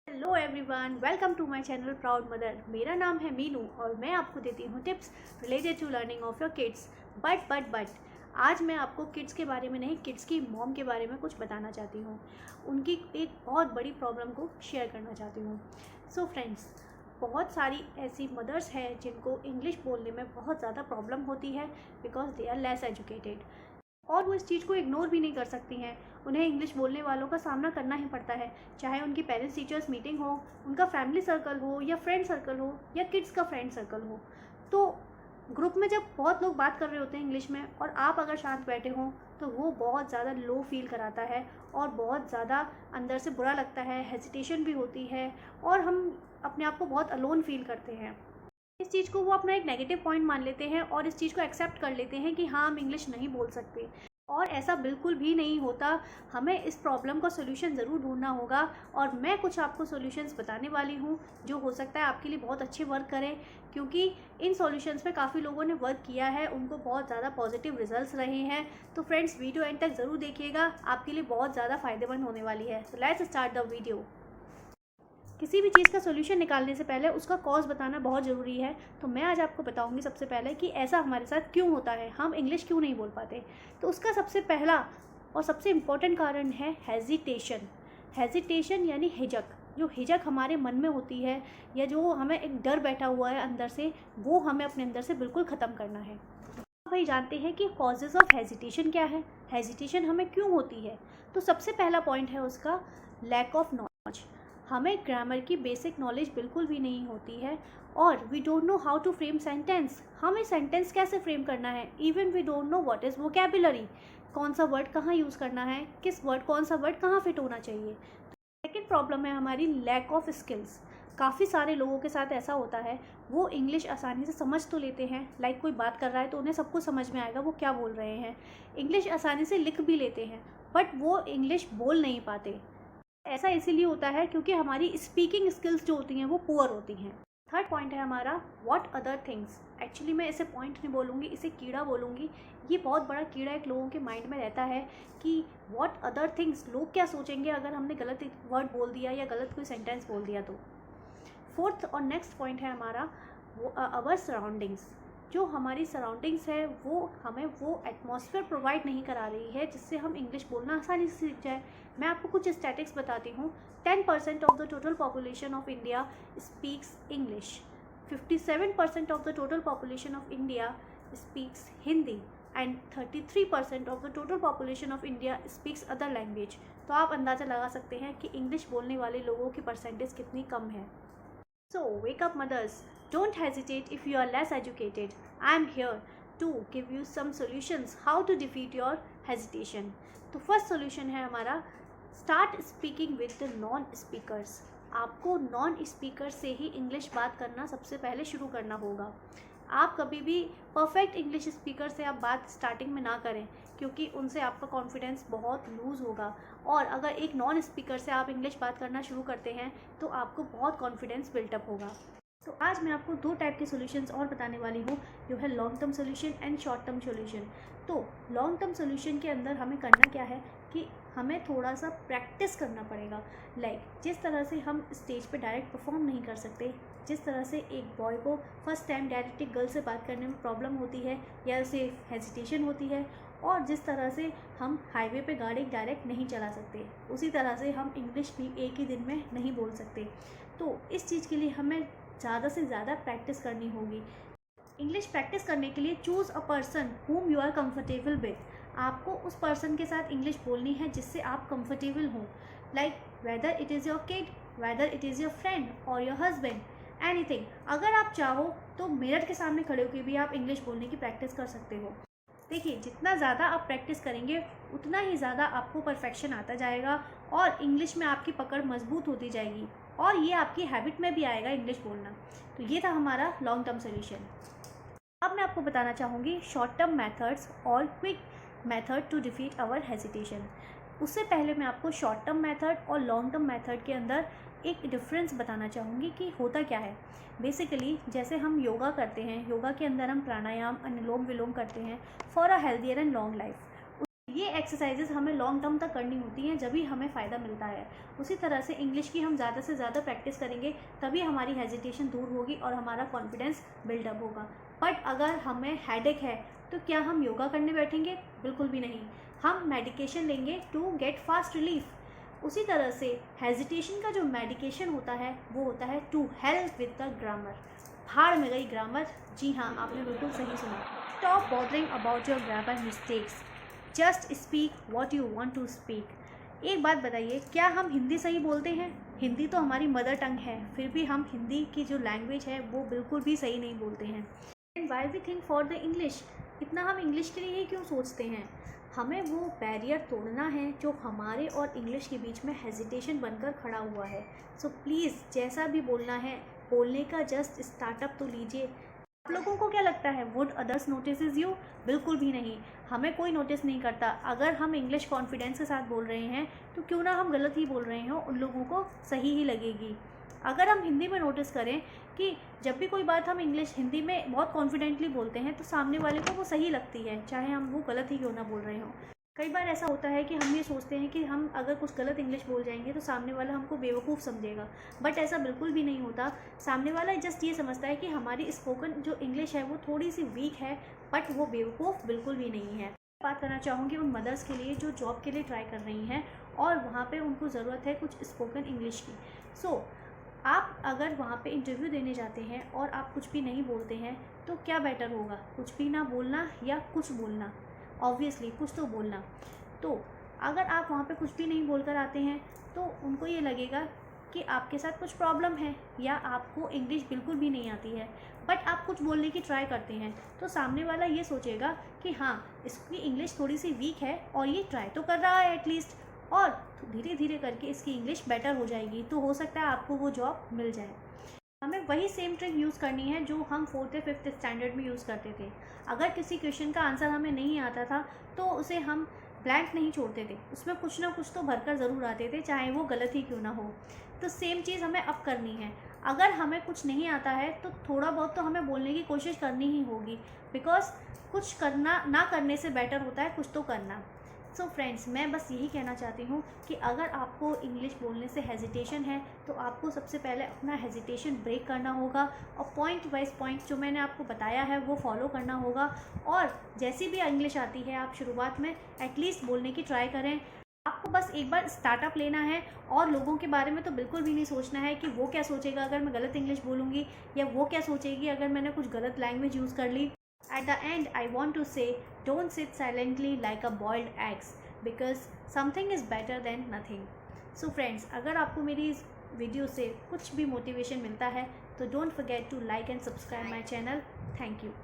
Hello everyone, welcome to my channel proud mother. मेरा नाम है मीनू और मैं आपको देती हूँ tips related to learning of your kids. But आज मैं आपको किड्स के बारे में नहीं, किड्स की मॉम के बारे में कुछ बताना चाहती हूँ। उनकी एक बहुत बड़ी प्रॉब्लम को शेयर करना चाहती हूँ। सो फ्रेंड्स, बहुत सारी ऐसी मदर्स हैं जिनको इंग्लिश बोलने में बहुत ज़्यादा प्रॉब्लम होती है because they are less educated, और वो इस चीज़ को इग्नोर भी नहीं कर सकती हैं। उन्हें इंग्लिश बोलने वालों का सामना करना ही पड़ता है, चाहे उनकी पेरेंट्स टीचर्स मीटिंग हो, उनका फैमिली सर्कल हो या फ्रेंड सर्कल हो या किड्स का फ्रेंड सर्कल हो। तो ग्रुप में जब बहुत लोग बात कर रहे होते हैं इंग्लिश में और आप अगर शांत बैठे हों तो वो बहुत ज़्यादा लो फील कराता है और बहुत ज़्यादा अंदर से बुरा लगता है, हेजिटेशन भी होती है और हम अपने आप को बहुत अलोन फील करते हैं। इस चीज़ को वो अपना एक नेगेटिव पॉइंट मान लेते हैं और इस चीज़ को एक्सेप्ट कर लेते हैं कि हाँ, हम इंग्लिश नहीं बोल सकते। और ऐसा बिल्कुल भी नहीं होता। हमें इस प्रॉब्लम का सोल्यूशन ज़रूर ढूंढना होगा और मैं कुछ आपको सॉल्यूशंस बताने वाली हूँ जो हो सकता है आपके लिए बहुत अच्छे वर्क करें, क्योंकि इन सॉल्यूशंस पे काफ़ी लोगों ने वर्क किया है, उनको बहुत ज़्यादा पॉजिटिव रिजल्ट्स रहे हैं। तो फ्रेंड्स, वीडियो एंड तक ज़रूर देखिएगा, आपके लिए बहुत ज़्यादा फ़ायदेमंद होने वाली है। तो लेट्स स्टार्ट द वीडियो। किसी भी चीज़ का सोल्यूशन निकालने से पहले उसका कॉज बताना बहुत ज़रूरी है। तो मैं आज आपको बताऊंगी सबसे पहले कि ऐसा हमारे साथ क्यों होता है, हम इंग्लिश क्यों नहीं बोल पाते। तो उसका सबसे पहला और सबसे इम्पॉर्टेंट कारण है हेजिटेशन। हेजिटेशन यानी हिचक। जो हिचक हमारे मन में होती है या जो हमें एक डर बैठा हुआ है अंदर से, वो हमें अपने अंदर से बिल्कुल ख़त्म करना है। भाई, जानते हैं कि कॉजेज़ ऑफ हेजिटेशन क्या है, हेजिटेशन हमें क्यों होती है। तो सबसे पहला पॉइंट है उसका लैक ऑफ नॉलेज। हमें ग्रामर की बेसिक नॉलेज बिल्कुल भी नहीं होती है और we don't know how to frame sentence. हमें सेंटेंस कैसे फ्रेम करना है, even we don't know what is vocabulary. कौन सा वर्ड कहाँ यूज़ करना है, किस वर्ड कौन सा वर्ड कहाँ फिट होना चाहिए। सेकेंड प्रॉब्लम है हमारी लैक ऑफ स्किल्स। काफ़ी सारे लोगों के साथ ऐसा होता है, वो इंग्लिश आसानी से समझ तो लेते हैं, लाइक कोई बात कर रहा है तो उन्हें सब कुछ समझ में आएगा वो क्या बोल रहे हैं। इंग्लिश आसानी से लिख भी लेते हैं बट वो इंग्लिश बोल नहीं पाते। ऐसा इसीलिए होता है क्योंकि हमारी स्पीकिंग स्किल्स जो होती हैं वो पुअर होती हैं। थर्ड पॉइंट है हमारा व्हाट अदर थिंग्स। एक्चुअली मैं इसे पॉइंट नहीं बोलूँगी, इसे कीड़ा बोलूँगी। ये बहुत बड़ा कीड़ा एक लोगों के माइंड में रहता है कि व्हाट अदर थिंग्स, लोग क्या सोचेंगे अगर हमने गलत वर्ड बोल दिया या गलत कोई सेंटेंस बोल दिया तो। फोर्थ और नेक्स्ट पॉइंट है हमारा अवर सराउंडिंग्स। जो हमारी सराउंडिंग्स है वो हमें वो एटमॉस्फेयर प्रोवाइड नहीं करा रही है जिससे हम इंग्लिश बोलना आसानी से सीख जाए। मैं आपको कुछ स्टैटिक्स बताती हूँ। 10% of the total population of India speaks English, 57% of the total population of India speaks Hindi and 33% of the total population of India speaks other language. तो आप अंदाज़ा लगा सकते हैं कि इंग्लिश बोलने वाले लोगों की परसेंटेज कितनी कम है। So, wake up mothers, don't hesitate if you are less educated. I am here to give you some solutions how to defeat your hesitation. तो first solution है हमारा start speaking with the non speakers. आपको non speaker से ही English बात करना सबसे पहले शुरू करना होगा। आप कभी भी परफेक्ट इंग्लिश स्पीकर से आप बात स्टार्टिंग में ना करें, क्योंकि उनसे आपका कॉन्फिडेंस बहुत लूज़ होगा। और अगर एक नॉन स्पीकर से आप इंग्लिश बात करना शुरू करते हैं तो आपको बहुत कॉन्फिडेंस बिल्टअप होगा। तो आज मैं आपको दो टाइप के सॉल्यूशंस और बताने वाली हूँ, जो है long term solution and short term solution. तो लॉन्ग टर्म सॉल्यूशन के अंदर हमें करना क्या है कि हमें थोड़ा सा प्रैक्टिस करना पड़ेगा। लाइक जिस तरह से हम स्टेज पे डायरेक्ट परफॉर्म नहीं कर सकते, जिस तरह से एक बॉय को फर्स्ट टाइम डायरेक्ट एक गर्ल से बात करने में प्रॉब्लम होती है या उसे हेजिटेशन होती है, और जिस तरह से हम हाईवे पे गाड़ी डायरेक्ट नहीं चला सकते, उसी तरह से हम इंग्लिश भी एक ही दिन में नहीं बोल सकते। तो इस चीज़ के लिए हमें ज़्यादा से ज़्यादा प्रैक्टिस करनी होगी। इंग्लिश प्रैक्टिस करने के लिए choose a person whom you are comfortable with. आपको उस पर्सन के साथ इंग्लिश बोलनी है जिससे आप कंफर्टेबल हों। Like whether it is your kid, whether it is your friend और योर हस्बैंड, एनीथिंग। अगर आप चाहो तो मिरर के सामने खड़े होकर भी आप इंग्लिश बोलने की प्रैक्टिस कर सकते हो। देखिए, जितना ज़्यादा आप प्रैक्टिस करेंगे उतना ही ज़्यादा आपको परफेक्शन आता जाएगा और इंग्लिश में आपकी पकड़ मजबूत होती जाएगी और ये आपकी हैबिट में भी आएगा इंग्लिश बोलना। तो ये था हमारा लॉन्ग टर्म सोल्यूशन। अब मैं आपको बताना चाहूँगी शॉर्ट टर्म मेथड्स और quick method to defeat our hesitation. उससे पहले मैं आपको शॉर्ट टर्म मेथड और लॉन्ग टर्म मेथड के अंदर एक डिफरेंस बताना चाहूँगी कि होता क्या है। बेसिकली जैसे हम योगा करते हैं, योगा के अंदर हम प्राणायाम, अनुलोम विलोम करते हैं for a healthier and long life. ये एक्सरसाइजेस हमें लॉन्ग टर्म तक करनी होती हैं, जब भी हमें फ़ायदा मिलता है। उसी तरह से इंग्लिश की हम ज़्यादा से ज़्यादा प्रैक्टिस करेंगे, तभी हमारी हेजिटेशन दूर होगी और हमारा कॉन्फिडेंस बिल्डअप होगा। बट अगर हमें हेडेक है तो क्या हम योगा करने बैठेंगे? बिल्कुल भी नहीं। हम मेडिकेशन लेंगे टू गेट फास्ट रिलीफ। उसी तरह से हेजिटेशन का जो मेडिकेशन होता है वो होता है to help with the grammar. भाड़ में गई ग्रामर। जी हाँ, आपने बिल्कुल सही सुना। Stop bothering about your grammar mistakes, just speak what you want to speak. एक बात बताइए, क्या हम हिंदी सही बोलते हैं? हिंदी तो हमारी मदर टंग है, फिर भी हम हिंदी की जो लैंग्वेज है वो बिल्कुल भी सही नहीं बोलते हैं। And why we think for the English, इतना हम इंग्लिश के लिए ही क्यों सोचते हैं? हमें वो बैरियर तोड़ना है जो हमारे और इंग्लिश के बीच में हेजिटेशन बनकर खड़ा हुआ है। सो प्लीज़, जैसा भी बोलना है, बोलने का जस्ट स्टार्टअप तो लीजिए। आप लोगों को क्या लगता है, वुड अदर्स नोटिस यू? बिल्कुल भी नहीं, हमें कोई नोटिस नहीं करता। अगर हम इंग्लिश कॉन्फिडेंस के साथ बोल रहे हैं तो क्यों ना हम गलत ही बोल रहे हो, उन लोगों को सही ही लगेगी। अगर हम हिंदी में नोटिस करें कि जब भी कोई बात हम इंग्लिश हिंदी में बहुत कॉन्फिडेंटली बोलते हैं तो सामने वाले को वो सही लगती है, चाहे हम वो गलत ही क्यों ना बोल रहे हों। कई बार ऐसा होता है कि हम ये सोचते हैं कि हम अगर कुछ गलत इंग्लिश बोल जाएंगे तो सामने वाला हमको बेवकूफ़ समझेगा, बट ऐसा बिल्कुल भी नहीं होता। सामने वाला जस्ट ये समझता है कि हमारी स्पोकन जो इंग्लिश है वो थोड़ी सी वीक है, बट वो बेवकूफ़ बिल्कुल भी नहीं है। बात करना चाहूँगी उन मदर्स के लिए जो जॉब के लिए ट्राई कर रही हैं और वहाँ पे उनको ज़रूरत है कुछ स्पोकन इंग्लिश की। सो आप अगर वहाँ पे इंटरव्यू देने जाते हैं और आप कुछ भी नहीं बोलते हैं तो क्या बेटर होगा, कुछ भी ना बोलना या कुछ बोलना? ऑब्वियसली कुछ तो बोलना। तो अगर आप वहाँ पे कुछ भी नहीं बोलकर आते हैं तो उनको ये लगेगा कि आपके साथ कुछ प्रॉब्लम है या आपको इंग्लिश बिल्कुल भी नहीं आती है। बट आप कुछ बोलने की ट्राई करते हैं तो सामने वाला ये सोचेगा कि हाँ, इसकी इंग्लिश थोड़ी सी वीक है और ये ट्राई तो कर रहा है एटलीस्ट, और धीरे धीरे करके इसकी इंग्लिश बेटर हो जाएगी, तो हो सकता है आपको वो जॉब मिल जाए। हमें वही सेम ट्रिक यूज़ करनी है जो हम 4th या 5th स्टैंडर्ड में यूज़ करते थे। अगर किसी क्वेश्चन का आंसर हमें नहीं आता था तो उसे हम ब्लैंक नहीं छोड़ते थे, उसमें कुछ ना कुछ तो भरकर ज़रूर आते थे, चाहे वो गलत ही क्यों ना हो। तो सेम चीज़ हमें अब करनी है। अगर हमें कुछ नहीं आता है तो थोड़ा बहुत तो हमें बोलने की कोशिश करनी ही होगी, बिकॉज कुछ करना ना करने से बेटर होता है कुछ तो करना। सो फ्रेंड्स, मैं बस यही कहना चाहती हूँ कि अगर आपको इंग्लिश बोलने से हेजिटेशन है तो आपको सबसे पहले अपना हेजिटेशन ब्रेक करना होगा और पॉइंट वाइज पॉइंट जो मैंने आपको बताया है वो फॉलो करना होगा। और जैसी भी इंग्लिश आती है आप शुरुआत में एटलीस्ट बोलने की ट्राई करें। आपको बस एक बार स्टार्टअप लेना है और लोगों के बारे में तो बिल्कुल भी नहीं सोचना है कि वो क्या सोचेगा अगर मैं गलत इंग्लिश बोलूँगी, या वो क्या सोचेगी अगर मैंने कुछ गलत लैंग्वेज यूज़ कर ली। At the end, I want to say, don't sit silently like a boiled eggs because something is better than nothing. So friends, अगर आपको मेरी इस वीडियो से कुछ भी मोटिवेशन मिलता है तो don't forget to like and subscribe my channel. Thank you.